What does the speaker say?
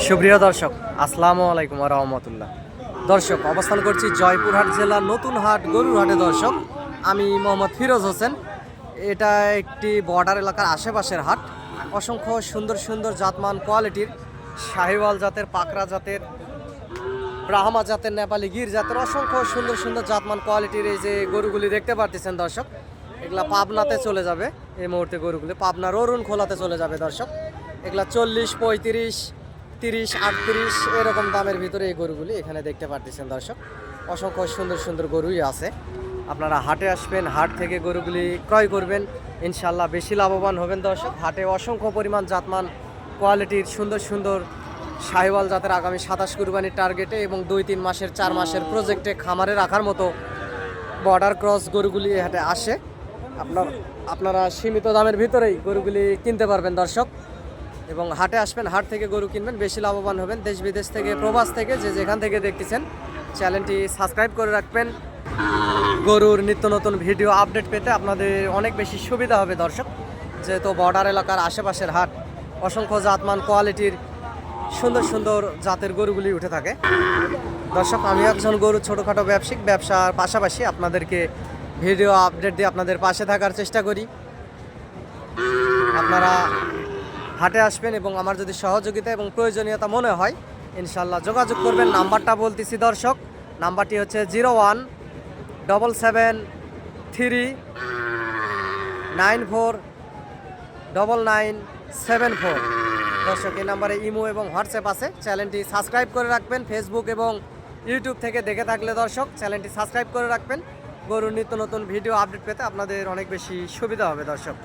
সুপ্রিয় দর্শক, আসসালামু আলাইকুম ওয়া রাহমাতুল্লাহ। দর্শক, অবস্থান করছি জয়পুরহাট জেলার নতুন হাট গরুর হাটে। দর্শক, আমি মোহাম্মদ ফিরোজ হোসেন। এটা একটি বর্ডার এলাকার আশেপাশের হাট। অসংখ্য সুন্দর সুন্দর জাতমান কোয়ালিটির শাহিওয়াল জাতের, পাকড়া জাতের, ব্রাহ্মা জাতের, নেপালি গির জাতের অসংখ্য সুন্দর সুন্দর জাতমান কোয়ালিটির এই যে গরুগুলি দেখতে পারতেছেন দর্শক, এগুলা পাবনাতে চলে যাবে। এই মুহূর্তে গরুগুলি পাবনার অরুণ খোলাতে চলে যাবে দর্শক। এগুলা 40, 35, 30, 38 এরকম দামের ভিতরে এই গরুগুলি এখানে দেখতে পারতেছেন দর্শক। অসংখ্য সুন্দর সুন্দর গরুই আছে। আপনারা হাটে আসবেন, হাট থেকে গরুগুলি ক্রয় করবেন, ইনশাল্লাহ বেশি লাভবান হবেন দর্শক। হাটে অসংখ্য পরিমাণ জাতমান কোয়ালিটির সুন্দর সুন্দর শাহিওয়াল জাতের আগামী 27 কুরবানির টার্গেটে এবং 2-3 মাসের 4 মাসের প্রজেক্টে খামারে রাখার মতো বর্ডার ক্রস গরুগুলি হাটে আসে। আপনারা সীমিত দামের ভিতরেই গরুগুলি কিনতে পারবেন দর্শক। এবং হাটে আসবেন, হাট থেকে গরু কিনবেন, বেশি লাভবান হবেন। দেশ বিদেশ থেকে, প্রবাস থেকে, যে যেখান থেকে দেখতেছেন, চ্যানেলটি সাবস্ক্রাইব করে রাখবেন। গরুর নিত্য নতুন ভিডিও আপডেট পেতে আপনাদের অনেক বেশি সুবিধা হবে দর্শক। যেহেতু বর্ডার এলাকার আশেপাশের হাট, অসংখ্য জাতমান কোয়ালিটির সুন্দর সুন্দর জাতের গরুগুলি উঠে থাকে দর্শক। আমি একজন গরু ছোটোখাটো ব্যবসার পাশাপাশি আপনাদেরকে ভিডিও আপডেট দিয়ে আপনাদের পাশে থাকার চেষ্টা করি। আপনারা হাটে আসবেন এবং আমার যদি সহযোগিতা এবং প্রয়োজনীয়তা মনে হয়, ইনশাল্লাহ যোগাযোগ করবেন। নাম্বারটা বলতেছি দর্শক, নাম্বারটি হচ্ছে 017739499974 দর্শক। এই নাম্বারে ইমো এবং হোয়াটসঅ্যাপ আছে। চ্যানেলটি সাবস্ক্রাইব করে রাখবেন। ফেসবুক এবং ইউটিউব থেকে দেখে থাকলে দর্শক, চ্যানেলটি সাবস্ক্রাইব করে রাখবেন। গরুর নিত্য নতুন ভিডিও আপডেট পেতে আপনাদের অনেক বেশি সুবিধা হবে দর্শক।